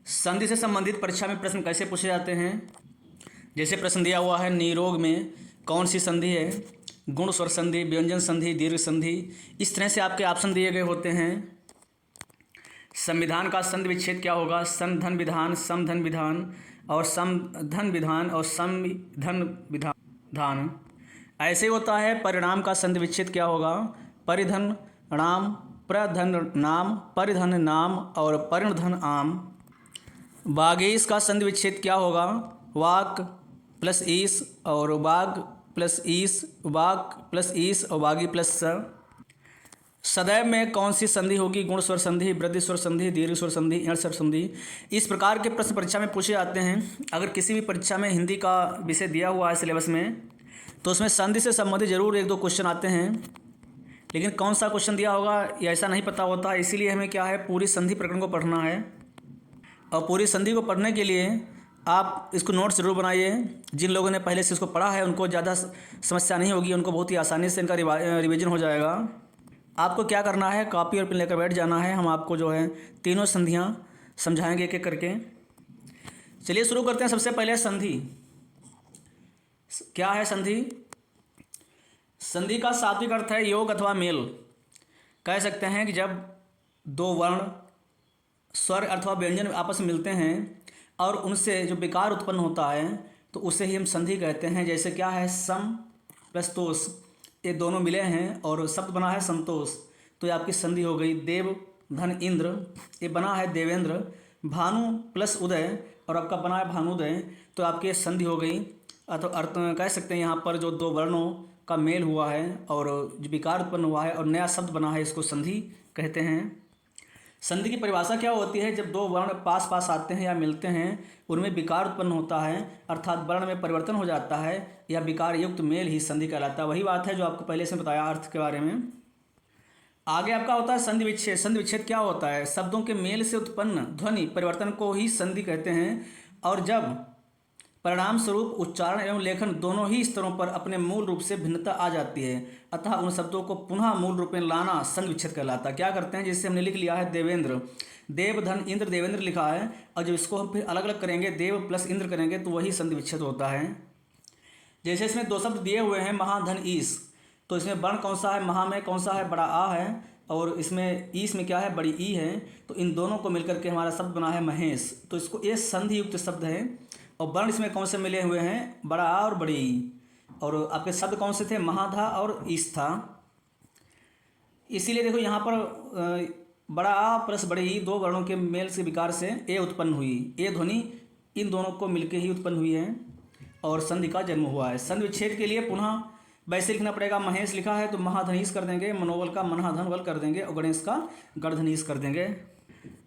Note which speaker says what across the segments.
Speaker 1: संधि से संबंधित परीक्षा में प्रश्न कैसे पूछे जाते हैं। जैसे प्रश्न दिया हुआ है, निरोग में कौन सी संधि है, गुण स्वर संधि, व्यंजन संधि, दीर्घ संधि, इस तरह से आपके ऑप्शन दिए गए होते हैं। संविधान का संधि विच्छेद क्या होगा, संधन विधान, समधन विधान और समधन विधान और समधन विधान। ऐसे होता है परिणाम का संधि विच्छेद क्या होगा, परिधन नाम, प्रधन नाम, परिधन नाम और परिणधन आम। वागीश का संधि विच्छेद क्या होगा, वाक प्लस ईस और वाग प्लस ईस, वाक प्लस ईस और वागी प्लस स। सदैव में कौन सी संधि होगी, गुण स्वर संधि, वृद्धि स्वर संधि, दीर्घ स्वर संधि, इण स्वर संधि। इस प्रकार के प्रश्न परीक्षा में पूछे जाते हैं। अगर किसी भी परीक्षा में हिंदी का विषय दिया हुआ है सिलेबस में, तो उसमें संधि से संबंधित जरूर एक दो क्वेश्चन आते हैं, लेकिन कौन सा क्वेश्चन दिया होगा ये ऐसा नहीं पता होता है। इसीलिए हमें क्या है, पूरी संधि प्रकरण को पढ़ना है। और पूरी संधि को पढ़ने के लिए आप इसको नोट्स जरूर बनाइए। जिन लोगों ने पहले से इसको पढ़ा है उनको ज़्यादा समस्या नहीं होगी, उनको बहुत ही आसानी से इनका रिवीजन हो जाएगा। आपको क्या करना है, कॉपी और पेन लेकर बैठ जाना है। हम आपको जो है तीनों संधियाँ समझाएंगे एक एक करके। चलिए शुरू करते हैं। सबसे पहले संधि क्या है। संधि का शाब्दिक अर्थ है योग अथवा मेल। कह सकते हैं कि जब दो वर्ण, स्वर अथवा व्यंजन आपस में मिलते हैं और उनसे जो विकार उत्पन्न होता है तो उसे ही हम संधि कहते हैं। जैसे क्या है, सम प्लस तोष, ये दोनों मिले हैं और शब्द बना है संतोष, तो ये आपकी संधि हो गई। देव धन इंद्र, ये बना है देवेंद्र। भानु प्लस उदय और आपका बना है भानुदय, तो आपकी संधि हो गई। अथवा अर्थ कह सकते हैं यहाँ पर जो दो वर्णों का मेल हुआ है और जो विकार उत्पन्न हुआ है और नया शब्द बना है, इसको संधि कहते हैं। संधि की परिभाषा क्या होती है, जब दो वर्ण पास पास आते हैं या मिलते हैं, उनमें विकार उत्पन्न होता है, अर्थात वर्ण में परिवर्तन हो जाता है, या विकार युक्त मेल ही संधि कहलाता है। वही बात है जो आपको पहले से बताया अर्थ के बारे में। आगे आपका होता है संधि विच्छेद। संधि विच्छेद क्या होता है, शब्दों के मेल से उत्पन्न ध्वनि परिवर्तन को ही संधि कहते हैं। और जब परिणाम स्वरूप उच्चारण एवं लेखन दोनों ही स्तरों पर अपने मूल रूप से भिन्नता आ जाती है, अतः उन शब्दों को पुनः मूल रूप में लाना संधि विच्छेद कहलाता है। क्या करते हैं, जैसे हमने लिख लिया है देवेंद्र, देव धन इंद्र देवेंद्र लिखा है, और जब इसको हम फिर अलग अलग करेंगे, देव प्लस इंद्र करेंगे, तो वही संधि विच्छेद होता है। जैसे इसमें दो शब्द दिए हुए हैं, महाधन ईस, तो इसमें वर्ण कौन सा है, महा में कौन सा है, बड़ा आ है, और इसमें ईस में क्या है, बड़ी ई है, तो इन दोनों को मिलकर के हमारा शब्द बना है महेश। तो इसको ये संधि युक्त शब्द है। और वर्ण इसमें कौन से मिले हुए हैं, बड़ा आ और बड़ी ई, और आपके शब्द कौन से थे, महाधा और ईस था। इसीलिए देखो यहाँ पर बड़ा आ प्लस बड़ी ई दो वर्णों के मेल से विकार से ए उत्पन्न हुई। ए ध्वनि इन दोनों को मिलकर ही उत्पन्न हुई है और संधि का जन्म हुआ है। संधि विच्छेद के लिए पुनः वैसे लिखना पड़ेगा। महेश लिखा है तो महाधनीस कर देंगे, मनोबल का मनहाधन बल कर देंगे और गणेश का गणधनीस कर देंगे।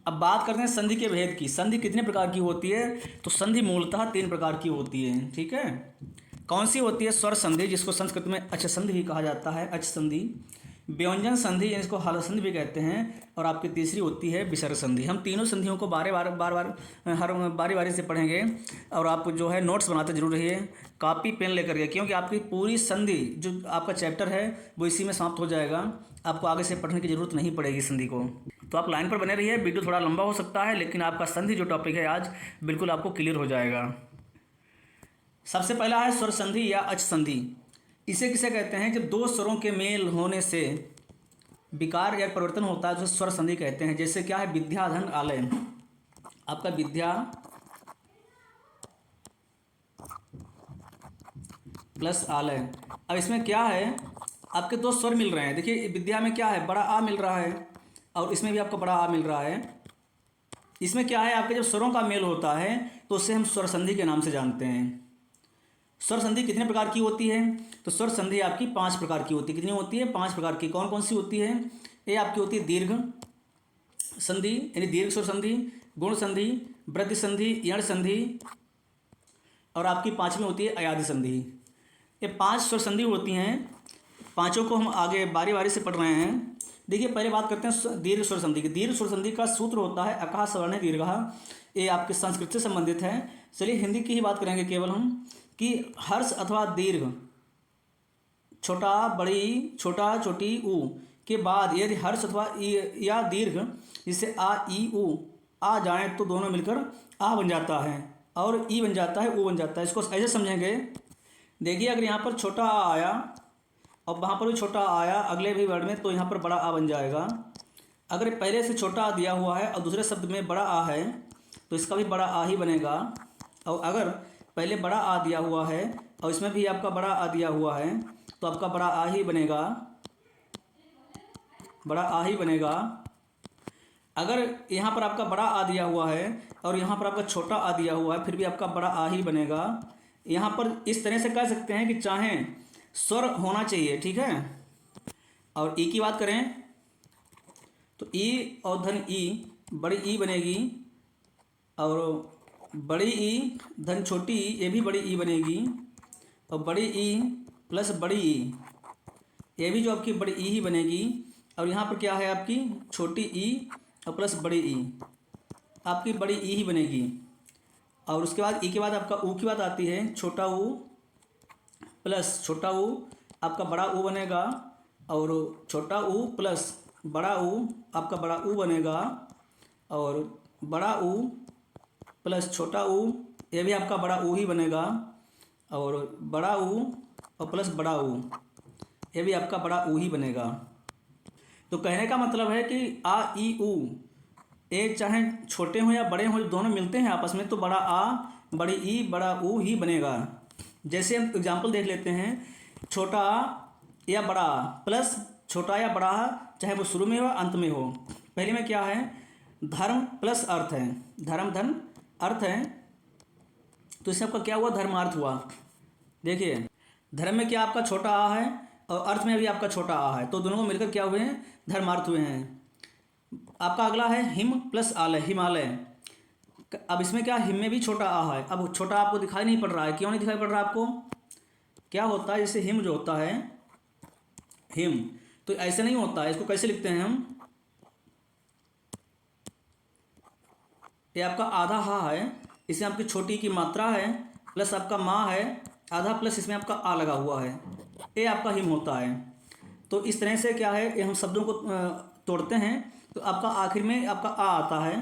Speaker 1: अब बात करते हैं संधि के भेद की। संधि कितने प्रकार की होती है, तो संधि मूलतः 3 प्रकार की होती है। ठीक है, कौन सी होती है, स्वर संधि जिसको संस्कृत में अच संधि भी कहा जाता है, अच संधि, व्यंजन संधि जिसको हल संधि भी कहते हैं, और आपकी तीसरी होती है विसर्ग संधि। हम तीनों संधियों को बार बारी से पढ़ेंगे, और आप जो है नोट्स बनाते जरूर रहिए, कॉपी पेन लेकर के, क्योंकि आपकी पूरी संधि जो आपका चैप्टर है वो इसी में समाप्त हो जाएगा। आपको आगे से पढ़ने की जरूरत नहीं पड़ेगी संधि को। तो आप लाइन पर बने रहिए, वीडियो थोड़ा लंबा हो सकता है, लेकिन आपका संधि जो टॉपिक है आज बिल्कुल आपको क्लियर हो जाएगा। सबसे पहला है स्वर संधि या अच संधि। इसे किसे कहते हैं, जब दो स्वरों के मेल होने से विकार या परिवर्तन होता है तो स्वर संधि कहते हैं। जैसे क्या है, विद्याधन आलय, आपका विद्या प्लस आलय। अब इसमें क्या है, आपके दो स्वर मिल रहे हैं। देखिए विद्या में क्या है, बड़ा आ मिल रहा है, और इसमें भी आपको बड़ा आ मिल रहा है। इसमें क्या है, आपके जब स्वरों का मेल होता है तो उसे हम स्वर संधि के नाम से जानते हैं। स्वर संधि कितने प्रकार की होती है, तो स्वर संधि आपकी 5 प्रकार की होती है। कितनी होती है, 5 प्रकार की। कौन कौन सी होती है, ये आपकी होती है दीर्घ संधि यानी दीर्घ स्वर संधि, गुण संधि, वृद्धि संधि, यण संधि, और आपकी 5वीं होती है अयादि संधि। ये 5 स्वर संधि होती हैं। पांचों को हम आगे बारी बारी से पढ़ रहे हैं। देखिए पहले बात करते हैं दीर्घ स्वर संधि की। दीर्घ स्वर संधि का सूत्र होता है अकाह सवर्ण दीर्घ। ये आपके संस्कृत से संबंधित है। चलिए हिंदी की ही बात करेंगे केवल हम, कि हर्ष अथवा दीर्घ, छोटा बड़ी, छोटा छोटी ऊ के बाद यदि हर्ष अथवा या दीर्घ, जिसे आ ई ऊ आ जाएं तो दोनों मिलकर आ बन जाता है और ई बन जाता है, ऊ बन जाता है। इसको ऐसे समझेंगे, देखिए अगर यहाँ पर छोटा आ आया और वहाँ पर भी छोटा आ आया अगले भी वर्ड में, तो यहाँ पर बड़ा आ बन जाएगा। अगर पहले से छोटा आ दिया हुआ है और दूसरे शब्द में बड़ा आ है तो इसका भी बड़ा आ ही बनेगा। और अगर पहले बड़ा आ दिया हुआ है और इसमें भी आपका बड़ा आ दिया हुआ है तो आपका बड़ा आ ही बनेगा, बड़ा आ ही बनेगा। अगर यहाँ पर आपका बड़ा आ दिया हुआ है और यहाँ पर आपका छोटा आ दिया हुआ है फिर भी आपका बड़ा आ ही बनेगा। यहाँ पर इस तरह से कह सकते हैं कि चाहें स्वर होना चाहिए, ठीक है। और ई की बात करें तो ई और धन ई, बड़ी ई बनेगी और बड़ी ई धन छोटी ई, ये भी बड़ी ई बनेगी। और बड़ी ई प्लस बड़ी ई, ये भी जो आपकी बड़ी ई ही बनेगी। और यहाँ पर क्या है आपकी छोटी ई और प्लस बड़ी ई, आपकी बड़ी ई ही बनेगी। और उसके बाद ई के बाद आपका ऊ की बात आती है, छोटा ऊ प्लस छोटा ऊ आपका बड़ा ऊ बनेगा और छोटा ऊ प्लस बड़ा ऊ आपका बड़ा ऊ बनेगा। और बड़ा ऊ प्लस छोटा ऊ, ये भी आपका बड़ा ऊ ही बनेगा। और बड़ा ऊ और प्लस बड़ा ऊ, ये भी आपका बड़ा ऊ ही बनेगा। तो कहने का मतलब है कि आ ई ऊ ये चाहे छोटे हों या बड़े हों, दोनों मिलते हैं आपस में तो बड़ा आ बड़ी ई बड़ा ऊ ही बनेगा। जैसे हम एग्जाम्पल देख लेते हैं, छोटा या बड़ा प्लस छोटा या बड़ा, चाहे वो शुरू में हो अंत में हो। पहले में क्या है, धर्म प्लस अर्थ है, धर्म धन अर्थ है, तो इससे आपका क्या हुआ, धर्मार्थ हुआ। देखिए धर्म में क्या आपका छोटा आ है और अर्थ में भी आपका छोटा आ है, तो दोनों को मिलकर क्या हुए हैं, धर्मार्थ हुए हैं। आपका अगला है हिम प्लस आलय, हिमालय। अब इसमें क्या, हिम में भी छोटा आ है। अब छोटा आपको दिखाई नहीं पड़ रहा है, क्यों नहीं दिखाई पड़ रहा है आपको, क्या होता है, जैसे हिम जो होता है हिम, तो ऐसे नहीं होता है। इसको कैसे लिखते हैं हम, ये आपका आधा हा है, इसमें आपकी छोटी की मात्रा है प्लस आपका माँ है आधा प्लस इसमें आपका आ लगा हुआ है, ये आपका हिम होता है। तो इस तरह से क्या है, ये हम शब्दों को तोड़ते हैं तो आपका आखिर में आपका आ आता है।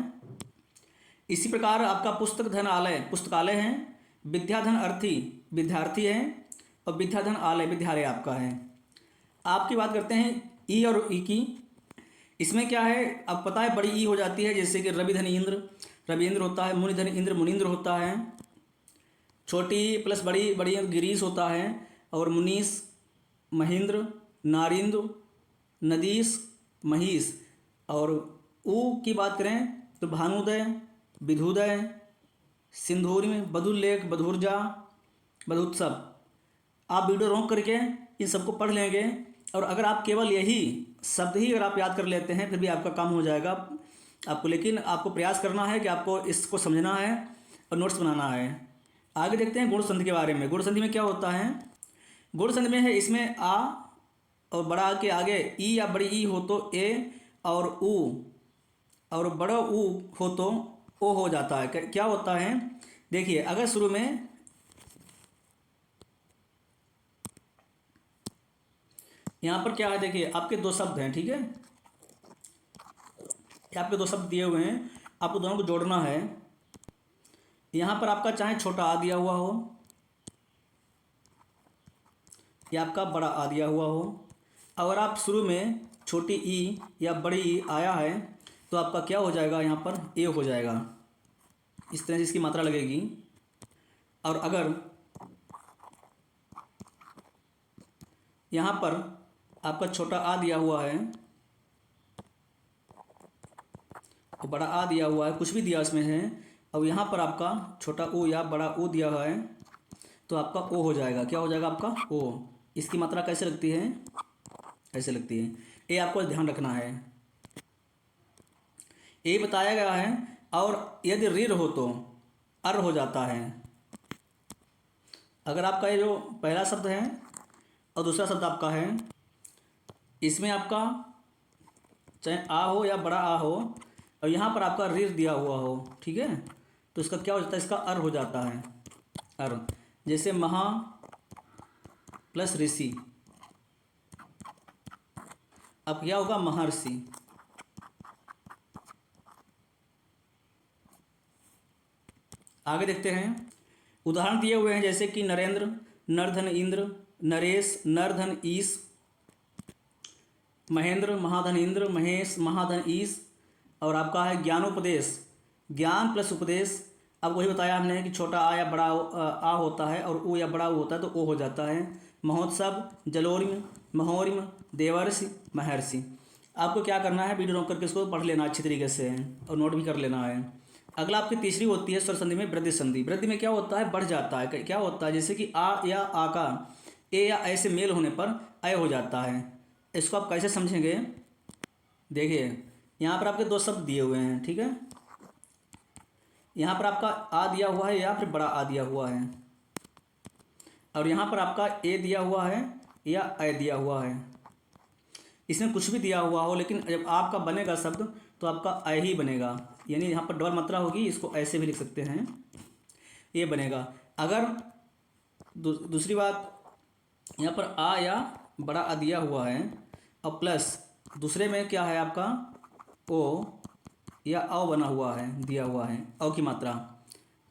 Speaker 1: इसी प्रकार आपका पुस्तक धन आलय पुस्तकालय है, विद्याधन अर्थी विद्यार्थी है और विद्याधन आलय विद्यालय आपका है। आपकी बात करते हैं ई और ई की। इसमें क्या है, अब पता है बड़ी ई हो जाती है, जैसे कि रवि धन इंद्र रविंद्र होता है, मुनि धन इंद्र मुनिंद्र होता है। छोटी प्लस बड़ी बड़ी गिरीश होता है और मुनीस महेंद्र नारिंद्र नदीस महीस। और ऊ की बात करें तो भानुदय विधुदय सिंधूरी में बधुलेख बधुर्जा बधुत्सव। आप वीडियो रोक करके इन सबको पढ़ लेंगे और अगर आप केवल यही शब्द ही अगर आप याद कर लेते हैं फिर भी आपका काम हो जाएगा आपको। लेकिन आपको प्रयास करना है कि आपको इसको समझना है और नोट्स बनाना है। आगे देखते हैं गुण संधि के बारे में। गुण संधि में क्या होता है, गुण संधि में है इसमें आ और बड़ा आ के आगे ई या बड़ी ई हो तो ए और ऊ और बड़ा ऊ हो तो ओ हो जाता है। क्या होता है, देखिए अगर शुरू में यहाँ पर क्या है, देखिए आपके दो शब्द हैं, ठीक है, आपके दो शब्द दिए हुए हैं, आपको दोनों को जोड़ना है। यहाँ पर आपका चाहे छोटा आ दिया हुआ हो या आपका बड़ा आ दिया हुआ हो, अगर आप शुरू में छोटी ई या बड़ी ई आया है तो आपका क्या हो जाएगा, यहाँ पर ए हो जाएगा, इस तरह से इसकी मात्रा लगेगी। और अगर यहाँ पर आपका छोटा आ दिया हुआ है और बड़ा आ दिया हुआ है, कुछ भी दिया इसमें है, और यहाँ पर आपका छोटा ओ या बड़ा ओ दिया हुआ है तो आपका ओ हो जाएगा। क्या हो जाएगा आपका ओ। इसकी मात्रा कैसे लगती है, ऐसे लगती है, ये आपको ध्यान रखना है, ये बताया गया है। और यदि रीर हो तो अर हो जाता है। अगर आपका ये जो पहला शब्द है और दूसरा शब्द आपका है, इसमें आपका चाहे आ हो या बड़ा आ हो और यहाँ पर आपका रीर दिया हुआ हो, ठीक है, तो इसका क्या हो जाता है, इसका अर हो जाता है, अर। जैसे महा प्लस ऋषि, अब क्या होगा, महर्षि। आगे देखते हैं। उदाहरण दिए हुए हैं जैसे कि नरेंद्र, नरधन इंद्र, नरेश, नरधन ईश, महेंद्र, महाधन इंद्र, महेश, महाधन ईश। और आपका है ज्ञानोपदेश, ज्ञान प्लस उपदेश। अब वही बताया हमने कि छोटा आ या बड़ा आ होता है और ओ या बड़ा ओ होता है तो ओ हो जाता है। महोत्सव, जलोर्म, महोर्म, देवर्षि, महर्षि। आपको क्या करना है, वीडियो रोक करके इसको पढ़ लेना अच्छी तरीके से और नोट भी कर लेना है। अगला आपकी तीसरी होती है स्वर संधि में वृद्धि संधि। वृद्धि में क्या होता है, बढ़ जाता है। क्या होता है, जैसे कि आ या आ का ए या ऐ से मेल होने पर अय हो जाता है। इसको आप कैसे समझेंगे, देखिए यहाँ पर आपके दो शब्द दिए हुए हैं, ठीक है। यहाँ पर आपका आ दिया हुआ है या फिर बड़ा आ दिया हुआ है, और यहाँ पर आपका ए दिया हुआ है या ए दिया हुआ है। इसमें कुछ भी दिया हुआ हो, लेकिन जब आपका बनेगा शब्द तो आपका ए ही बनेगा, यानी यहाँ पर डबल मात्रा होगी। इसको ऐसे भी लिख सकते हैं, ये बनेगा। अगर दूसरी बात, यहाँ पर आ या बड़ा आ दिया हुआ है और प्लस दूसरे में क्या है आपका ओ या औ बना हुआ है, दिया हुआ है औ की मात्रा,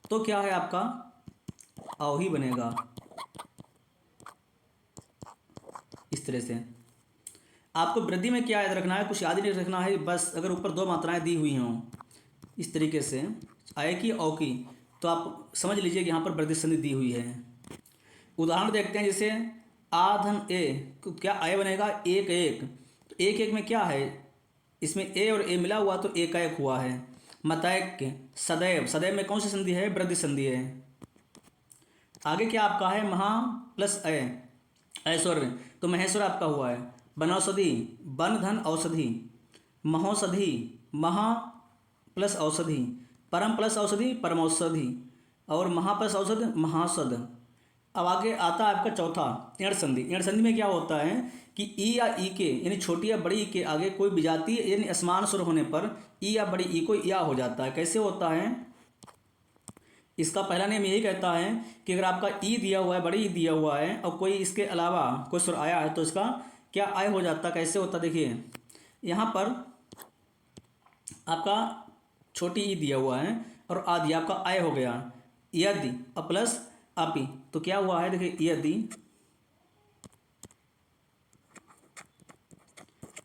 Speaker 1: तो क्या है आपका औ ही बनेगा। इस तरह से आपको वृद्धि में क्या याद रखना है, कुछ याद नहीं रखना है, बस अगर ऊपर दो मात्राएं दी हुई हों इस तरीके से आय की औ की, तो आप समझ लीजिए कि यहाँ पर वृद्धि संधि दी हुई है। उदाहरण देखते हैं, जैसे आ धन ए, क्या आय बनेगा, एक एक। तो एक एक में क्या है, इसमें ए और ए मिला हुआ तो एक एक हुआ है। मतैक्य, सदैव, सदैव में कौन सी संधि है, वृद्धि संधि है। आगे क्या आपका है, महा प्लस अय, ऐश्वर्य, तो महेश्वर आपका हुआ है। बनौषधि, बन धन औषधि, महोषधि, महा प्लस औषधि, परम प्लस औषधि, परमौषधि, और महा प्लस औषध, महाषध। अब आगे आता है आपका चौथा इण संधि। इण संधि में क्या होता है कि ई या ई के यानी छोटी या बड़ी ई के आगे कोई विजातीय यानी असमान स्वर होने पर ई या बड़ी ई को या हो जाता है। कैसे होता है, इसका पहला नियम यही कहता है कि अगर आपका ई दिया हुआ है, बड़ी ई दिया हुआ है और कोई इसके अलावा कोई स्वर आया है तो इसका क्या आय हो जाता है। कैसे होता, देखिए यहाँ पर आपका छोटी ई दिया हुआ है और आ दिया, आपका आय हो गया। यदि और प्लस अपि, तो क्या हुआ है, देखिए यदि,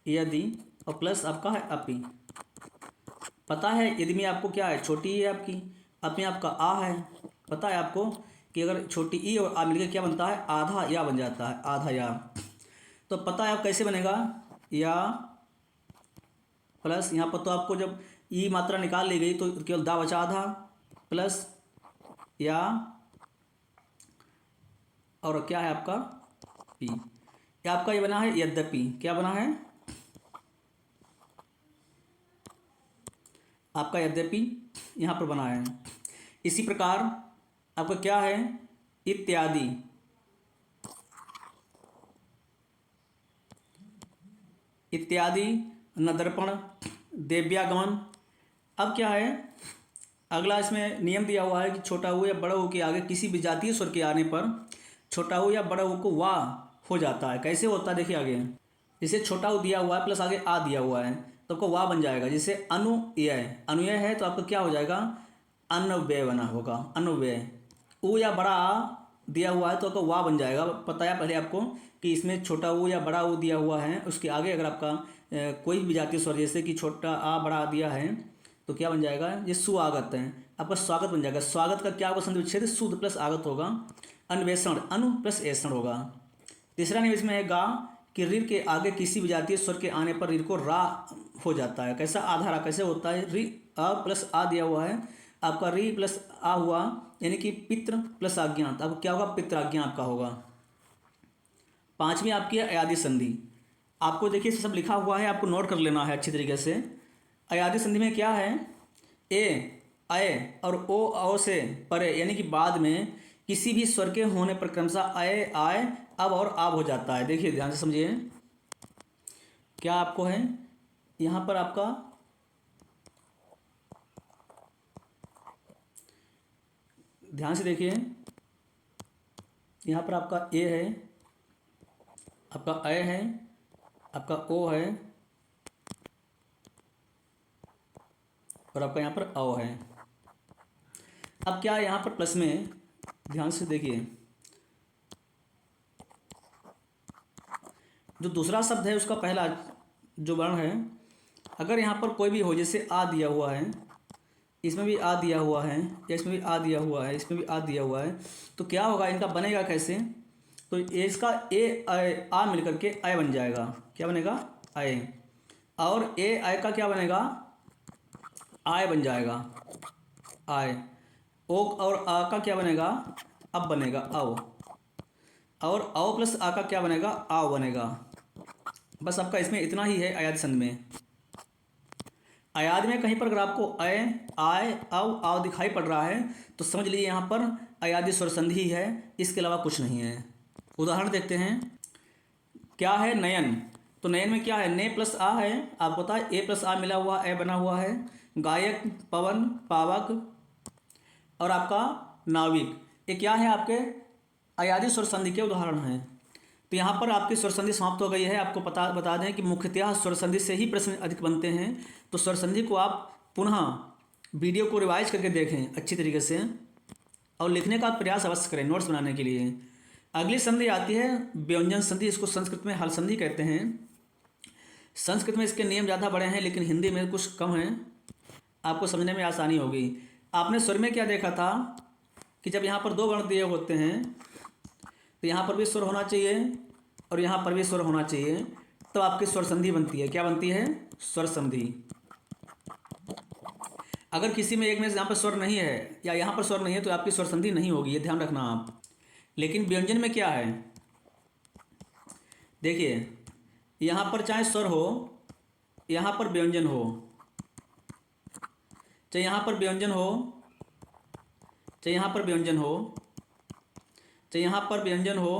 Speaker 1: यदि और प्लस आपका है अपि। पता है यदि में आपको क्या है, छोटी ई है आपकी, अपने आपका आ है। पता है आपको कि अगर छोटी ई और आ मिलकर क्या बनता है, आधा या बन जाता है, आधा या। तो पता है आप कैसे बनेगा, या प्लस यहाँ पर तो आपको जब ई मात्रा निकाल ली गई तो केवल दा बचा, आधा प्लस या, और क्या है आपका पी। या आपका ये बना है यद्यपि, क्या बना है आपका यद्यपि, यहाँ पर बना है। इसी प्रकार आपका क्या है, इत्यादि, इत्यादि, नदर्पण, देव्यागमन। अब क्या है, अगला इसमें नियम दिया हुआ है कि छोटा ऊ या बड़ा ऊ के आगे किसी भी जातीय स्वर के आने पर छोटा ऊ या बड़ा ऊ को वाह हो जाता है। कैसे होता है, देखिए आगे, जैसे छोटा ऊ दिया हुआ है प्लस आगे आ दिया हुआ है तो आपको वाह बन जाएगा। जैसे अनुयय, अनुयय है तो आपका क्या हो जाएगा, अन्वय बना होगा, अन्वय। ऊ या बड़ा आ दिया हुआ है तो आपका वाह बन जाएगा। पता है पहले आपको कि इसमें छोटा ऊ या बड़ा ऊ दिया हुआ है, उसके आगे अगर आपका कोई भी जातीय स्वर जैसे कि छोटा आ बड़ा आ दिया है तो क्या बन जाएगा, ये सुआगत है, आपका स्वागत बन जाएगा। स्वागत का क्या होगा, संधि विच्छेद, शुद्ध प्लस आगत होगा, अन्वेषण, अनु प्लस ऐषण होगा। तीसरा नियम इसमें है गा कि रीर के आगे किसी विजातीय स्वर के आने पर रीर को रा हो जाता है। कैसा, आधा रा। कैसे होता है, री अ प्लस आ दिया हुआ है, आपका री प्लस आ हुआ यानी कि पितृ प्लस आज्ञा, तो आपको क्या होगा, पितृज्ञा आपका होगा। पांचवी आपकी है अयादि संधि। आपको देखिए सब लिखा हुआ है, आपको नोट कर लेना है अच्छी तरीके से। अयादि संधि में क्या है, ए अय और ओ औ से परे यानी कि बाद में किसी भी स्वर के होने पर क्रमशः अय आय अब और आब हो जाता है। देखिए ध्यान से समझिए क्या आपको है, यहाँ पर आपका ध्यान से देखिए, यहाँ पर आपका ए है, आपका अय है, आपका ओ है और आपका यहाँ पर औ है। अब क्या है यहाँ पर प्लस में, ध्यान से देखिए, जो दूसरा शब्द है उसका पहला जो वर्ण है, अगर यहाँ पर कोई भी हो, जैसे आ दिया हुआ है, इसमें भी आ दिया हुआ है, या इसमें भी आ दिया हुआ है, इसमें भी आ दिया हुआ है, तो क्या होगा, इनका बनेगा कैसे, तो ये इसका ए आ मिल करके आय बन जाएगा। क्या बनेगा, आय। और ए आय का क्या बनेगा, आय बन जाएगा, आय। ओ और आ का क्या बनेगा, अब बनेगा आओ। और आओ प्लस आ का क्या बनेगा, आओ बनेगा। बस आपका इसमें इतना ही है अयाद संध में। अयाद में कहीं पर अगर आपको अय आय अव आव दिखाई पड़ रहा है तो समझ लीजिए यहाँ पर अयादी स्वर संधि है, इसके अलावा कुछ नहीं है। उदाहरण देखते हैं, क्या है नयन, तो नयन में क्या है, ने प्लस आ है, आपको पता है ए प्लस आ मिला हुआ ए बना हुआ है। गायक, पवन, पावक और आपका नाविक, ये क्या है, आपके अयादी स्वर संधि के उदाहरण हैं। तो यहाँ पर आपकी स्वर संधि समाप्त हो गई है। आपको बता दें कि मुख्यतः स्वर संधि से ही प्रश्न अधिक बनते हैं, तो स्वर संधि को आप पुनः वीडियो को रिवाइज करके देखें अच्छी तरीके से और लिखने का प्रयास अवश्य करें नोट्स बनाने के लिए। अगली संधि आती है व्यंजन संधि, इसको संस्कृत में हल संधि कहते हैं। संस्कृत में इसके नियम ज़्यादा बड़े हैं लेकिन हिंदी में कुछ कम हैं, आपको समझने में आसानी होगी। आपने स्वर में क्या देखा था कि जब यहाँ पर दो वर्ण दिए होते हैं तो यहाँ पर भी स्वर होना चाहिए और यहाँ पर भी स्वर होना चाहिए, तो आपकी स्वर संधि बनती है। क्या बनती है, स्वर संधि। अगर किसी में एक में यहाँ पर स्वर नहीं है या यहाँ पर स्वर नहीं है तो आपकी स्वर संधि नहीं होगी, ये ध्यान रखना आप। लेकिन व्यंजन में क्या है, देखिए यहाँ पर चाहे स्वर हो, यहाँ पर व्यंजन हो, चाहे यहाँ पर व्यंजन हो, चाहे यहाँ पर व्यंजन हो, चाहे यहाँ पर व्यंजन हो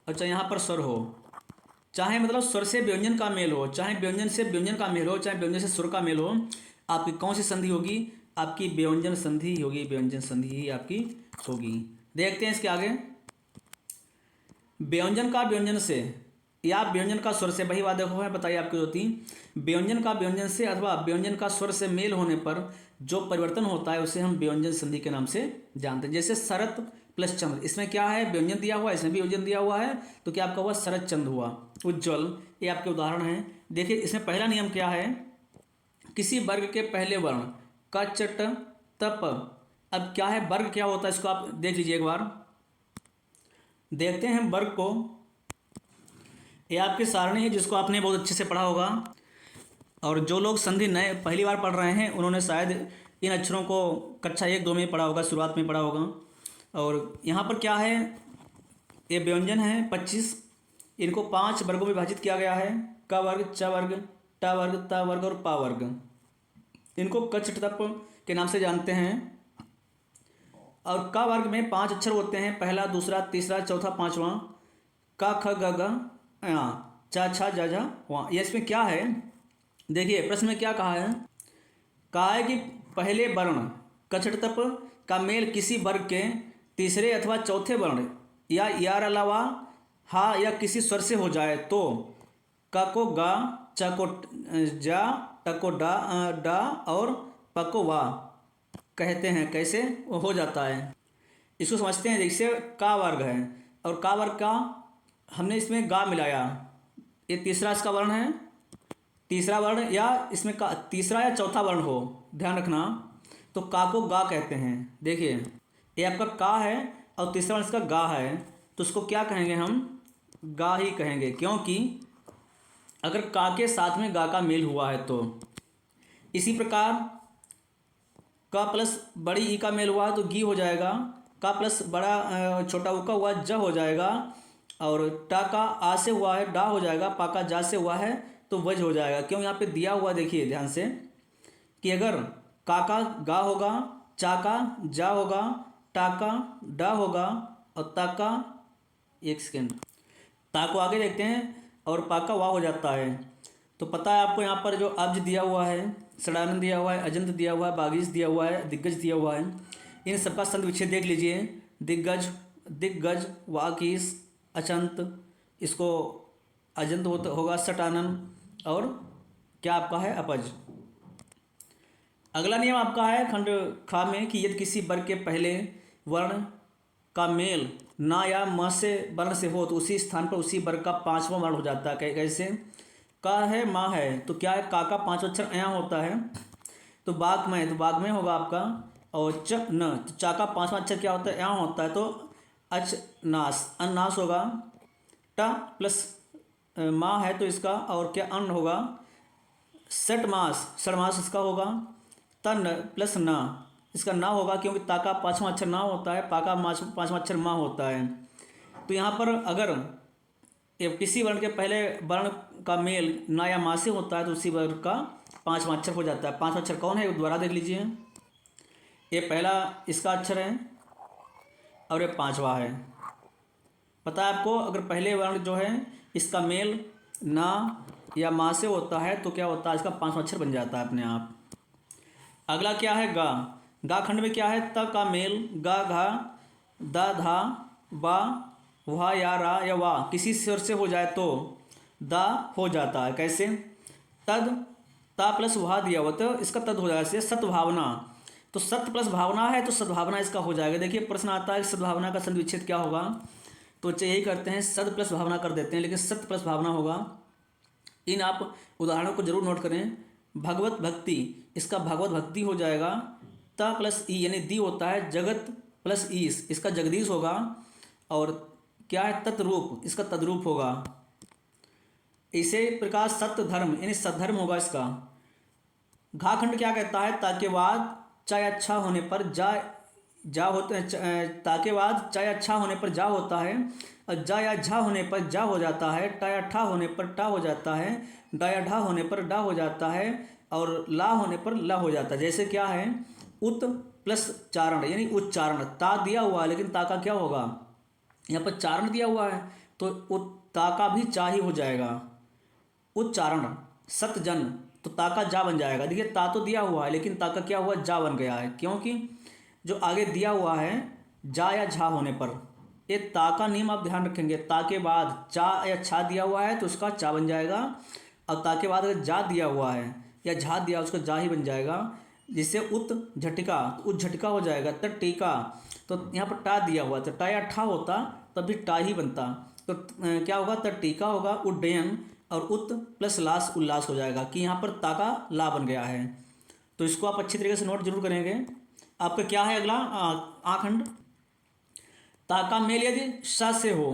Speaker 1: और चाहे यहाँ पर स्वर हो, चाहे मतलब स्वर से व्यंजन का मेल हो, चाहे व्यंजन से व्यंजन का मेल हो, चाहे व्यंजन से स्वर का मेल हो, आपकी कौन सी संधि होगी, आपकी व्यंजन संधि होगी, व्यंजन संधि ही आपकी होगी। देखते हैं इसके आगे, व्यंजन का व्यंजन से या व्यंजन का स्वर से, वही बात देखो है बताइए आपकी होती, व्यंजन का व्यंजन से अथवा व्यंजन का स्वर से मेल होने पर जो परिवर्तन होता है उसे हम व्यंजन संधि के नाम से जानते हैं। जैसे शरत प्लस चंद्र, इसमें क्या है, व्यंजन दिया हुआ है, इसमें भी व्यंजन दिया हुआ है, तो क्या आपका हुआ शरत चंद्र हुआ। उज्ज्वल, ये आपके उदाहरण हैं। देखिए इसमें पहला नियम क्या है, किसी वर्ग के पहले वर्ण का चट तप। अब क्या है, वर्ग क्या होता है, इसको आप देख लीजिए एक बार। देखते हैं वर्ग को, ये आपकी सारणी है जिसको आपने बहुत अच्छे से पढ़ा होगा, और जो लोग संधि नए पहली बार पढ़ रहे हैं उन्होंने शायद इन अक्षरों को कक्षा 1-2 में पढ़ा होगा, शुरुआत में पढ़ा होगा। और यहाँ पर क्या है, ये व्यंजन है 25, इनको 5 वर्गों में विभाजित किया गया है, क वर्ग, च वर्ग, ट वर्ग, त वर्ग और पा वर्ग। इनको कच टप के नाम से जानते हैं। और क वर्ग में 5 अक्षर होते हैं, पहला, दूसरा, तीसरा, चौथा, पांचवा। क ख ग घ ङ, च छ ज झ व। ये इसमें क्या है, देखिए प्रश्न में क्या कहा है कि पहले वर्ण कछट तप का मेल किसी वर्ग के तीसरे अथवा चौथे वर्ण या यार अलावा हा या किसी स्वर से हो जाए तो क को गा, च को जा, ट को डा डा और प को वा कहते हैं। कैसे वो हो जाता है, इसको समझते हैं। जैसे का वर्ग है और का वर्ग का हमने इसमें गा मिलाया, ये तीसरा इसका वर्ण है, तीसरा वर्ण या इसमें का तीसरा या चौथा वर्ण हो, ध्यान रखना, तो का को गा कहते हैं। देखिए ये आपका का है और तीसरा वर्ण इसका गा है, तो उसको क्या कहेंगे, हम गा ही कहेंगे, क्योंकि अगर का के साथ में गा का मेल हुआ है तो। इसी प्रकार का प्लस बड़ी ई का मेल हुआ है तो गी हो जाएगा, का प्लस बड़ा छोटा ऊ का हुआ ज हो जाएगा, और टा का आ से हुआ है डा हो जाएगा, पा का जा से हुआ है तो वज हो जाएगा। क्यों, यहाँ पे दिया हुआ देखिए ध्यान से कि अगर का गा होगा, चा का जा होगा, टा का डा होगा और ता का, एक सेकेंड, ता को आगे देखते हैं और पा का वाह हो जाता है। तो पता है आपको यहाँ पर जो अब्ज दिया हुआ है, षडानंद दिया हुआ है, अजंत दिया हुआ है, बागीश दिया हुआ है, दिग्गज दिया हुआ है, इन सबका संधि विच्छेद देख लीजिए। दिग्गज, दिग्गज, वागीश, अचंत, इसको अजंत होगा षटानन, और क्या आपका है अपज। अगला नियम आपका है खंड खा में कि यदि किसी वर्ग के पहले वर्ण का मेल ना या म से वर्ण से हो तो उसी स्थान पर उसी वर्ग का पांचवा वर्ण हो जाता है। कैसे? का है, माँ है, तो क्या है, का पांचवा अक्षर अया होता है। तो बाघ में, तो बाघ में होगा आपका। और च न, तो चा का पांचवा अक्षर क्या होता है, अया होता है, तो अच नास, अन्नास होगा। ट प्लस माँ है तो इसका और क्या अन्न होगा, षट मास, षडमास इसका होगा। तन प्लस न, इसका ना होगा क्योंकि ता का पांचवा अक्षर ना होता है, पा का पांचवा अक्षर माँ होता है। तो यहाँ पर अगर ये किसी वर्ण के पहले वर्ण का मेल ना या माँ से होता है तो उसी वर्ण का पांचवा अक्षर हो जाता है। पांचवा अक्षर कौन है दोबारा देख लीजिए। ये पहला इसका अक्षर है और ये पांचवा है। पता है आपको, अगर पहले वर्ण जो है इसका मेल ना या माँ से होता है तो क्या होता है, इसका पांचवा अक्षर बन जाता है अपने आप। अगला क्या है, गा। गा खंड में क्या है, त का मेल गा घा दा धा बा वहा या रा या वा किसी स्वर से हो जाए तो दा हो जाता है। कैसे? तद, ता प्लस वहा दिया हुआ तो इसका तद हो जाएगा। सद्भावना, तो सत्य प्लस भावना है तो सद्भावना इसका हो जाएगा। देखिए प्रश्न आता है सद्भावना का संधि विच्छेद क्या होगा, तो यही करते हैं, सद प्लस भावना कर देते हैं, लेकिन सत्य प्लस भावना होगा। इन आप उदाहरणों को जरूर नोट करें। भगवत भक्ति, इसका भगवत भक्ति हो जाएगा। त प्लस ई यानी दी होता है, जगत प्लस ईस, इसका जगदीश होगा। और क्या है, तत्रूप, इसका तद्रूप होगा। इसे प्रकार सत्य धर्म यानी सद्धर्म होगा इसका। घाखंड क्या कहता है, ताके बाद चाहे अच्छा होने पर जा होता है, ताके बाद चाहे अच्छा होने पर जा होता है, और जा या झा होने पर जा हो जाता है, टा या ठा होने पर टा हो जाता है, डा या ढा होने पर डा हो जाता है, और ला होने पर ला हो जाता है। जैसे क्या है, उत प्लस चारण यानी उच्चारण, ता दिया हुआ है लेकिन ता का क्या होगा, यहाँ पर चारण दिया हुआ है तो ता का भी चा ही हो जाएगा। उच्चारण, सतजन, तो ता का जा बन जाएगा। देखिए ता तो दिया हुआ है लेकिन ता का क्या हुआ, जा बन गया है, क्योंकि जो आगे दिया हुआ है जा या झा होने पर, ये ता का नियम आप ध्यान रखेंगे। ता के बाद चा या छा दिया हुआ है तो उसका चा बन जाएगा, और ता के बाद अगर जा दिया हुआ है या झा दिया उसका जा ही बन जाएगा। जिससे उत झटका, तो उत झटका हो जाएगा। तर टीका, तो यहाँ पर टा दिया हुआ, तो टा या ठा होता तब भी टा ही बनता, तो क्या होगा, तर टीका होगा। उड्डयन, और उत प्लस लास उल्लास हो जाएगा कि यहाँ पर ता का ला बन गया है। तो इसको आप अच्छी तरीके से नोट जरूर करेंगे। आपका क्या है अगला, आखंड। ता का मेल यदि स से हो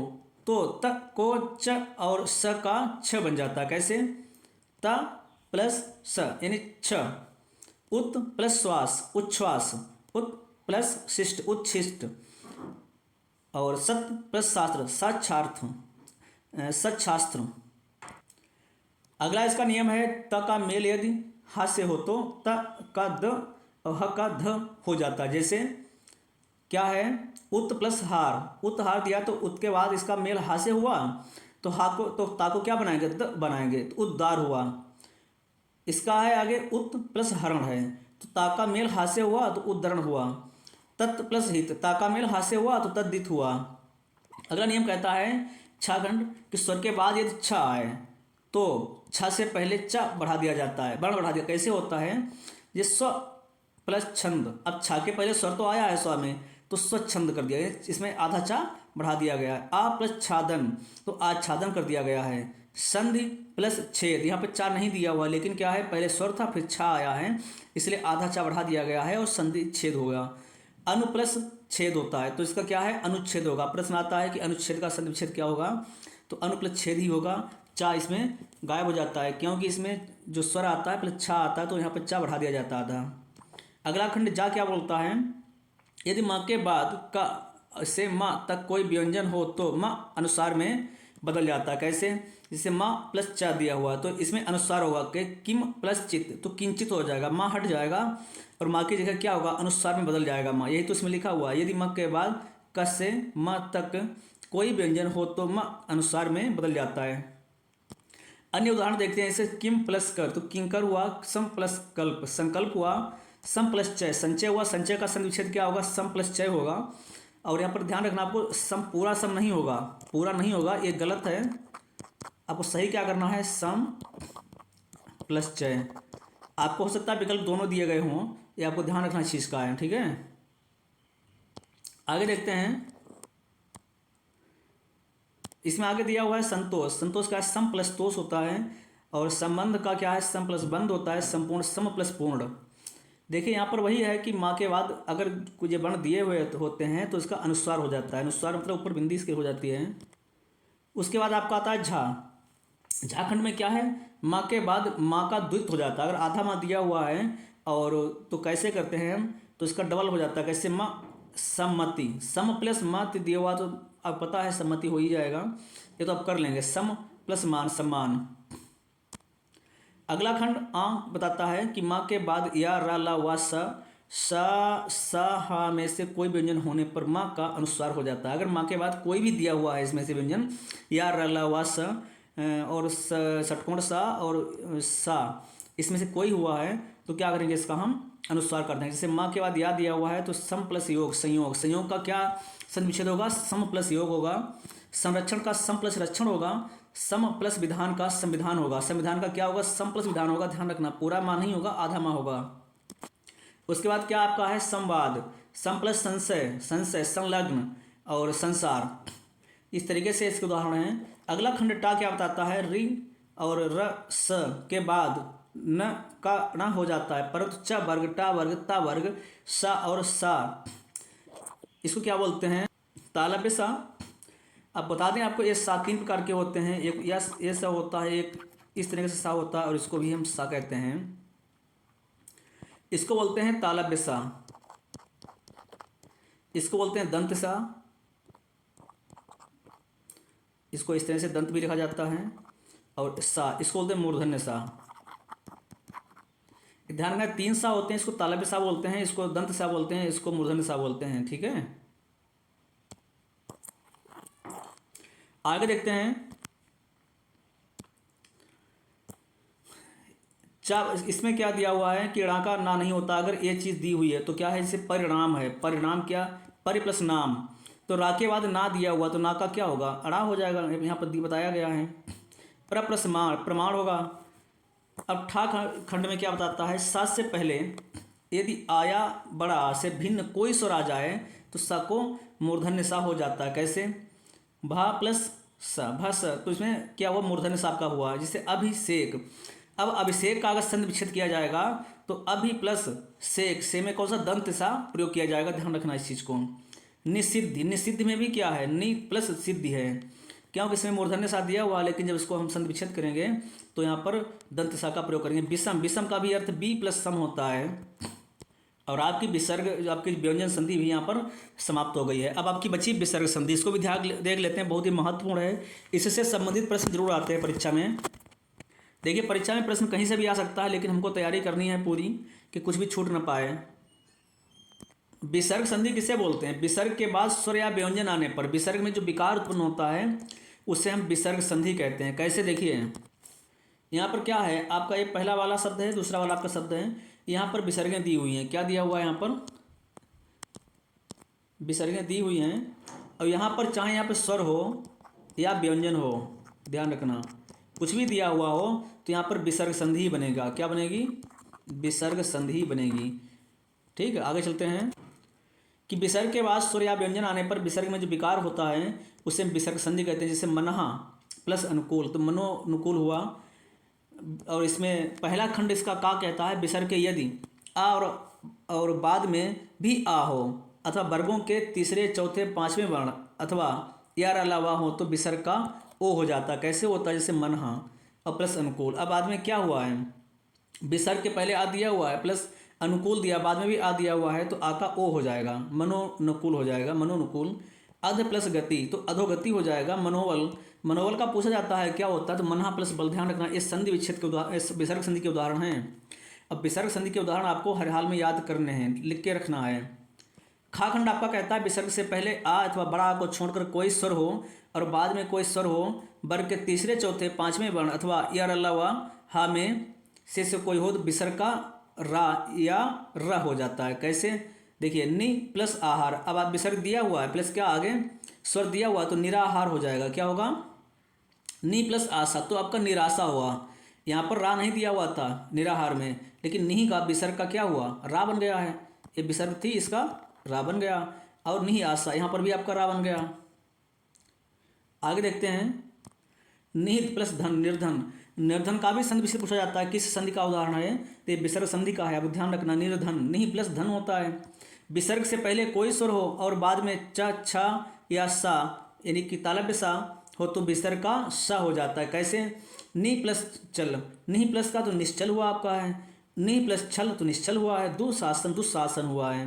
Speaker 1: तो त को च और स का छ बन जाता है। कैसे? त प्लस स यानी छ, उत प्लस श्वास उच्छ्वास, उत प्लस शिष्ट उच्छिष्ट, और सत प्लस शास्त्र सच्छार्थ सच्छास्त्र। अगला इसका नियम है, त का मेल यदि ह से हो तो त का द और ह का ध हो जाता है। जैसे क्या है, उत प्लस हार, उत हार दिया तो उत के बाद इसका मेल हा से हुआ तो हा को, तो ता को क्या बनाएंगे, द बनाएंगे, तो उद्दार हुआ। इसका है आगे उत प्लस हरण है, तो ता का मेल हा से हुआ तो उद्धरण हुआ। तत् प्लस हित, ता का मेल हा से हुआ तो तद्दित हुआ। अगला नियम कहता है छाखंड कि स्वर के बाद यदि छ आए तो छ से पहले च बढ़ा दिया जाता है, वर्ण बढ़ा दिया। कैसे होता है, ये स्व प्लस छंद, अब छा के पहले स्वर तो आया है स्व में तो स्वच्छंद कर दिया, इसमें आधा चा बढ़ा दिया गया है। आ प्लस छादन, तो आच्छादन कर दिया गया है। संधि प्लस छेद, यहाँ पे चा नहीं दिया हुआ लेकिन क्या है, पहले स्वर था फिर छा आया है इसलिए आधा चा बढ़ा दिया गया है और संधि छेद होगा। अनु प्लस छेद होता है तो इसका क्या है, अनुच्छेद होगा। प्रश्न आता है कि अनुच्छेद का संधि विच्छेद क्या होगा, तो अनु प्लस छेद ही होगा। चा इसमें गायब हो जाता है क्योंकि इसमें जो स्वर आता है प्लस छा आता है तो यहाँ पर चा बढ़ा दिया जाता था। अगला खंड जा क्या बोलता है, यदि माँ के बाद का से माँ तक कोई व्यंजन हो तो माँ अनुसार में बदल जाता है। कैसे, जैसे माँ प्लस चा दिया हुआ तो इसमें अनुसार होगा कि किम प्लस चित, तो किंचित हो जाएगा, माँ हट जाएगा और माँ की जगह क्या होगा, अनुसार में बदल जाएगा माँ। यही तो इसमें लिखा हुआ है, यदि माँ के बाद क से माँ तक कोई व्यंजन हो तो माँ अनुसार में बदल जाता है। अन्य उदाहरण देखते हैं, जैसे किम प्लस कर, तो किंकर हुआ। सम प्लस कल्प, संकल्प हुआ। सम प्लस चय, संचय हुआ। संचय का संधि विच्छेद क्या होगा, सम प्लस चय होगा। और यहाँ पर ध्यान रखना आपको, सम पूरा सम नहीं होगा, पूरा नहीं होगा, ये गलत है। आपको सही क्या करना है, सम प्लस चय। आपको हो सकता है विकल्प दोनों दिए गए हों, ये आपको ध्यान रखना इस चीज़ का है, ठीक है। आगे देखते हैं, इसमें आगे दिया हुआ है संतोष। संतोष का सम प्लस तोष होता है, और संबंध का क्या है, सम प्लस बंध होता है, संपूर्ण सम प्लस पूर्ण। देखिए यहाँ पर वही है कि माँ के बाद अगर कुछ ये वर्ण दिए हुए होते हैं तो इसका अनुस्वार हो जाता है। अनुस्वार मतलब ऊपर बिंदी इसके हो जाती है। उसके बाद आपका आता है झा। झाखंड में क्या है, माँ के बाद माँ का द्वित्व हो जाता है। अगर आधा माँ दिया हुआ है और तो कैसे करते हैं हम, तो इसका डबल हो जाता है। कैसे, माँ सम्मति, सम प्लस मत दिया हुआ तो अब पता है सम्मति हो ही जाएगा, ये तो आप कर लेंगे। सम प्लस मान, सम्मान। अगला खंड आ बताता है कि माँ के बाद या रा ला वा सा हा में से कोई व्यंजन होने पर माँ का अनुस्वार हो जाता है। अगर माँ के बाद कोई भी दिया हुआ है इसमें से व्यंजन, या रा ला वा सा और षटकोण सा और सा, इसमें से कोई हुआ है तो क्या करेंगे, इसका हम अनुस्वार करते हैं। जैसे माँ के बाद या दिया हुआ है तो सम प्लस योग, संयोग। संयोग का क्या संधि विच्छेद होगा, सम प्लस योग होगा। संरक्षण का सम प्लस रक्षण होगा। सम प्लस विधान का संविधान होगा। संविधान का क्या होगा, सम प्लस विधान होगा। ध्यान रखना, पूरा मान नहीं होगा, आधा मान होगा। उसके बाद क्या आपका है, संवाद। सम प्लस संशय, संशय संलग्न और संसार। इस तरीके से इसके उदाहरण हैं। अगला खंड टा क्या बताता है, रि और र स के बाद न का न हो जाता है, परंतु च वर्ग, टा वर्ग, ता वर्ग, सा और सा, इसको क्या बोलते हैं, तालव्य सा। अब बता दें आपको, ये सा 3 प्रकार के होते हैं। एक ये सा होता है, एक इस तरीके से सा होता है, और इसको भी हम सा कहते हैं। इसको बोलते हैं तालव्य सा, इसको बोलते हैं दंत सा, इसको इस तरह से दंत भी लिखा जाता है, और सा इसको बोलते हैं मूर्धन्य सा। ध्यान रखना, 3 सा होते हैं, इसको तालव्य सा बोलते हैं, इसको दंत सा बोलते हैं, इसको मूर्धन्य सा बोलते हैं, ठीक है। आगे देखते हैं, इसमें क्या दिया हुआ है कि ऋणा का ना नहीं होता। अगर ये चीज़ दी हुई है तो क्या है, जैसे परिणाम है, परिणाम क्या, परि प्लस नाम, तो रा के बाद ना दिया हुआ तो ना का क्या होगा, अड़ा हो जाएगा। यहाँ पर बताया गया है। पर प्लस मान, प्रमाण होगा। अब ठा खंड में क्या बताता है, सा से पहले यदि आया बड़ा से भिन्न कोई स्वर आ जाए तो सा को मूर्धन्य सा हो जाता है। कैसे, भा प्लस सा, भस, तो इसमें क्या हुआ, मूर्धन्य सा का हुआ। जैसे अभिषेक। अब अभिषेक का अगर संधि विच्छेद किया जाएगा तो अभि प्लस शेक, से में कौन सा दंत सा प्रयोग किया जाएगा, ध्यान रखना इस चीज़ को। निषिद्धि, निषिद्धि में भी क्या है, नि प्लस सिद्धि है, क्योंकि इसमें मूर्धन्य सा दिया हुआ, लेकिन जब इसको हम संधि विच्छेद करेंगे तो यहाँ पर दंत सा का प्रयोग करेंगे। विषम, विषम का भी अर्थ बी प्लस सम होता है, और आपकी विसर्ग, आपकी व्यंजन संधि भी यहाँ पर समाप्त हो गई है। अब आपकी बची विसर्ग संधि, इसको भी ध्यान देख लेते हैं, बहुत ही महत्वपूर्ण है। इससे संबंधित प्रश्न जरूर आते हैं परीक्षा में। देखिए, परीक्षा में प्रश्न कहीं से भी आ सकता है, लेकिन हमको तैयारी करनी है पूरी कि कुछ भी छूट ना पाए। विसर्ग संधि किसे बोलते हैं, विसर्ग के बाद स्वर या व्यंजन आने पर विसर्ग में जो विकार उत्पन्न होता है उसे हम विसर्ग संधि कहते हैं। कैसे, देखिए यहाँ पर क्या है, आपका एक पहला वाला शब्द है, दूसरा वाला आपका शब्द है, यहाँ पर विसर्गें दी हुई हैं। क्या दिया हुआ है, यहाँ पर विसर्गें दी हुई हैं, और यहाँ पर चाहे यहाँ पर स्वर हो या व्यंजन हो, ध्यान रखना, कुछ भी दिया हुआ हो तो यहाँ पर विसर्ग संधि ही बनेगा। क्या बनेगी, विसर्ग संधि बनेगी। ठीक है, आगे चलते हैं कि विसर्ग के बाद स्वर या व्यंजन आने पर विसर्ग में जो विकार होता है उसे विसर्ग संधि कहते हैं। जैसे मनहा प्लस अनुकूल, तो मनो अनुकूल हुआ। और इसमें पहला खंड इसका का कहता है, विसर्ग के यदि आ और बाद में भी आ हो, अथवा वर्गों के तीसरे चौथे पांचवें वर्ण अथवा यार अलावा हो तो विसर्ग का ओ हो जाता है। कैसे होता है, जैसे मनहा और प्लस अनुकूल। अब बाद में क्या हुआ है, विसर्ग के पहले आ दिया हुआ है प्लस अनुकूल दिया, बाद में भी आ दिया हुआ है तो आ का ओ हो जाएगा, मनोनुकूल हो जाएगा, मनोनुकूल। अध प्लस गति तो अधोगति हो जाएगा। मनोबल, मनोबल का पूछा जाता है क्या होता है, तो मनहा प्लस बल। ध्यान रखना, इस संधि विच्छेद के उदाहरण, इस विसर्ग संधि के उदाहरण हैं। अब विसर्ग संधि के उदाहरण आपको हर हाल में याद करने हैं, लिख के रखना है। खा खंड आपका कहता है विसर्ग से पहले आ अथवा बड़ा आ को छोड़कर कोई स्वर हो और बाद में कोई स्वर हो, वर्ग के तीसरे चौथे पांचवें वर्ण अथवा यार अल्लावा हा में से कोई हो तो विसर्ग का रा या र हो जाता है। कैसे, देखिए नि प्लस आहार। अब आप विसर्ग दिया हुआ है प्लस क्या आगे स्वर दिया हुआ है तो निराहार हो जाएगा। क्या होगा, नि प्लस आशा, तो आपका निराशा हुआ। यहाँ पर रा नहीं दिया हुआ था निराहार में, लेकिन निही का विसर्ग का क्या हुआ, रा बन गया है। ये विसर्ग थी, इसका रा बन गया। और निही आशा, यहाँ पर भी आपका रा बन गया। आगे देखते हैं, निहित प्लस धन, निर्धन। निर्धन का भी संधि विषय पूछा जाता है, किस संधि का उदाहरण है, तो ये विसर्ग संधि का है, आप ध्यान रखना। निर्धन, निहि प्लस धन होता है, विसर्ग से पहले कोई स्वर हो और बाद में च, छ या सा यानी कि तालव्य सा हो तो विसर्ग का स हो जाता है। कैसे, नि प्लस चल, निहि प्लस का तो निश्चल हुआ आपका है, नि प्लस छल तो निश्चल हुआ है, दुशासन दुशासन हुआ है।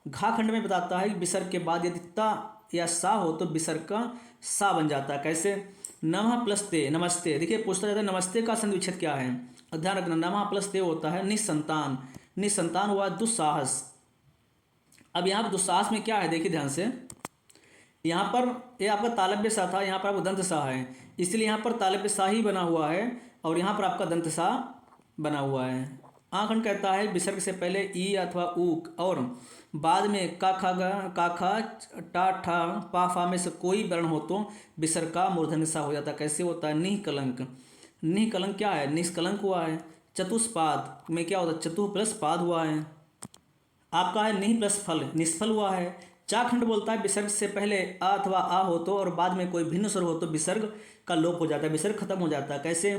Speaker 1: घा खंड में बताता है कि विसर्ग के बाद यदि ता या सा हो तो विसर्ग का सा बन जाता है। कैसे, नमः प्लस ते, नमस्ते। देखिए पूछता जाता है नमस्ते का संधि विच्छेद क्या है, और ध्यान रखना नमः प्लस ते होता है निसंतान, निसंतान हुआ दुस्साहस। अब यहाँ पर दुस्साहस में क्या है, देखिए ध्यान से, यहाँ पर ये आपका तालव्य सा था, यहाँ पर आपका दंत सा है, इसलिए यहाँ पर तालव्य सा ही बना हुआ है और यहाँ पर आपका दंत सा बना हुआ है। आखंड कहता है विसर्ग से पहले ई अथवा ऊ और बाद में का खा का खा टा ठा पा फा में से कोई वर्ण हो तो विसर्ग का मूर्धन्य सा हो जाता है। कैसे होता है, निह कलंक, निह कलंक क्या है, निष्कलंक हुआ है। चतुष्पाद में क्या होता है, चतु प्लस पाद हुआ है। आपका है निह प्लस फल, निष्फल हुआ है। चाखंड बोलता है विसर्ग से पहले आ अथवा आ हो तो और बाद में कोई भिन्न स्वर हो तो विसर्ग का लोप हो जाता है, विसर्ग खत्म हो जाता है। कैसे,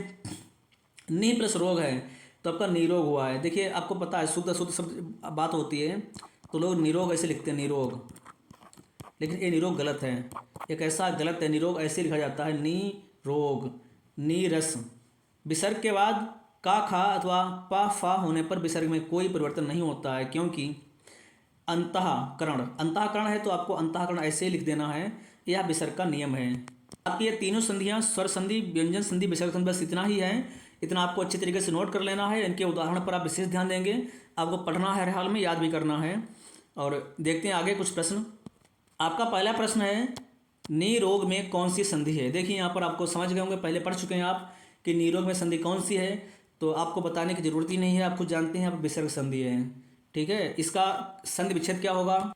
Speaker 1: निह प्लस रोग है तो आपका निरोग हुआ है। देखिए आपको पता है शुद्ध अशुद्ध सब बात होती है तो लोग निरोग ऐसे लिखते हैं, निरोग, लेकिन ये निरोग गलत है, एक ऐसा गलत है, निरोग ऐसे लिखा जाता है निरोग, नीरस। विसर्ग के बाद का खा अथवा पा फा होने पर विसर्ग में कोई परिवर्तन नहीं होता है, क्योंकि अंतःकरण, अंतःकरण है तो आपको अंतःकरण ऐसे ही लिख देना है, यह विसर्ग का नियम है। आपकी ये तीनों संधियाँ स्वर संधि, व्यंजन संधि, विसर्ग संधि, बस इतना ही है। इतना आपको अच्छी तरीके से नोट कर लेना है, इनके उदाहरण पर आप विशेष ध्यान देंगे, आपको पढ़ना है, हर हाल में याद भी करना है। और देखते हैं आगे कुछ प्रश्न। आपका पहला प्रश्न है, निरोग में कौन सी संधि है। देखिए यहाँ पर आपको समझ गए होंगे, पहले पढ़ चुके हैं आप कि निरोग में संधि कौन सी है, तो आपको बताने की जरूरत ही नहीं है, आप खुद जानते हैं, आप विसर्ग संधि है। ठीक है, इसका संधि विच्छेद क्या होगा,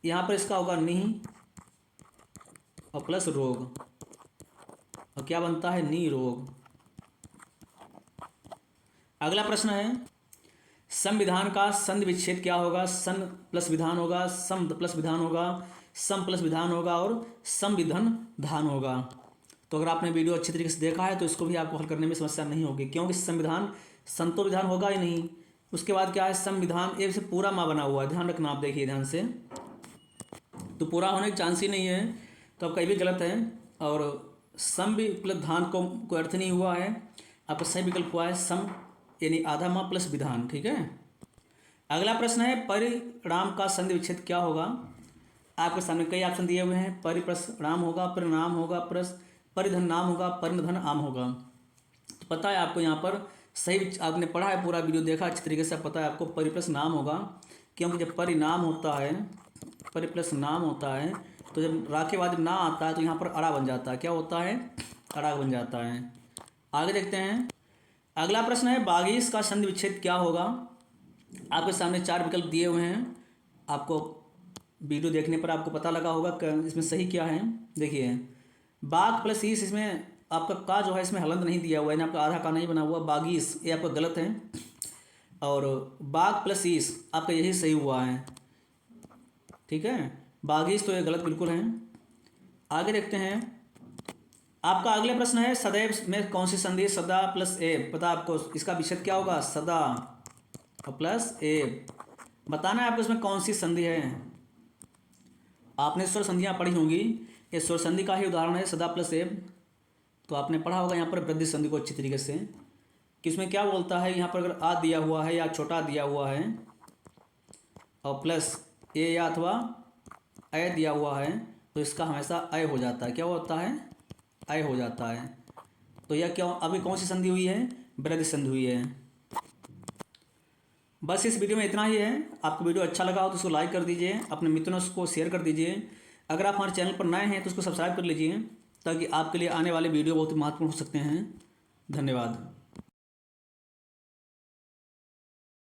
Speaker 1: यहाँ पर इसका होगा निह और प्लस रोग, और क्या बनता है, निरोग। अगला प्रश्न है, संविधान का संधि विच्छेद क्या होगा। सन प्लस विधान होगा, सम प्लस विधान होगा, सम प्लस विधान होगा और संविधान धान होगा। तो अगर आपने वीडियो अच्छी तरीके से देखा है तो इसको भी आपको हल करने में समस्या नहीं होगी, क्योंकि संविधान संतो विधान होगा ही नहीं। उसके बाद क्या है, संविधान एक से पूरा माँ बना हुआ है, ध्यान रखना, आप देखिए ध्यान से, तो पूरा होने की चांस ही नहीं है, तो आपका ये भी गलत है। और सम प्लस धान को कोई अर्थ नहीं हुआ है, आपका सही विकल्प हुआ है सम यानी आधा माह प्लस विधान। ठीक है, अगला प्रश्न है, परिणाम का संधि विच्छेद क्या होगा। आपके सामने कई ऑप्शन दिए हुए हैं, परिणाम होगा, परिणाम होगा, परिधन नाम होगा, परिधन आम होगा। तो पता है आपको, यहाँ पर सही आपने पढ़ा है, पूरा वीडियो देखा अच्छी तरीके से, पता है आपको परिप्लस नाम होगा, क्योंकि जब परिणाम होता है, परिप्लस नाम होता है, तो जब रा के बाद ना आता है तो यहाँ पर अड़ा बन जाता है, क्या होता है, अड़ा बन जाता है। आगे देखते हैं, अगला प्रश्न है, बागीस का संधि विच्छेद क्या होगा। आपके सामने 4 विकल्प दिए हुए हैं, आपको वीडियो देखने पर आपको पता लगा होगा इसमें सही क्या है। देखिए, बाग प्लस ईस, इसमें आपका का जो है इसमें हलंत नहीं दिया हुआ है, आपका आधा का नहीं बना हुआ, बागीस ये आपका गलत है, और बाग प्लस ईस आपका यही सही हुआ है। ठीक है, बागीस तो ये गलत बिल्कुल है। आगे देखते हैं, आपका अगला प्रश्न है, सदैव में कौन सी संधि, सदा प्लस एव, पता आपको इसका विच्छेद क्या होगा, सदा और प्लस एव, बताना है आपको इसमें कौन सी संधि है। आपने स्वर संधियाँ पढ़ी होंगी, ये स्वर संधि का ही उदाहरण है सदा प्लस एव, तो आपने पढ़ा होगा यहाँ पर वृद्धि संधि को अच्छी तरीके से, कि इसमें क्या बोलता है, यहाँ पर अगर आ दिया हुआ है या छोटा दिया हुआ है और प्लस ए या अथवा अय दिया हुआ है तो इसका हमेशा अय हो जाता है, क्या होता है, अय हो जाता है। तो यह क्यों, अभी कौन सी संधि हुई है, वृद्धि संधि हुई है। बस इस वीडियो में इतना ही है। आपको वीडियो अच्छा लगा हो तो उसको लाइक कर दीजिए, अपने मित्रों को शेयर कर दीजिए। अगर आप हमारे चैनल पर नए हैं तो उसको सब्सक्राइब कर लीजिए, ताकि आपके लिए आने वाले वीडियो बहुत महत्वपूर्ण हो सकते हैं। धन्यवाद।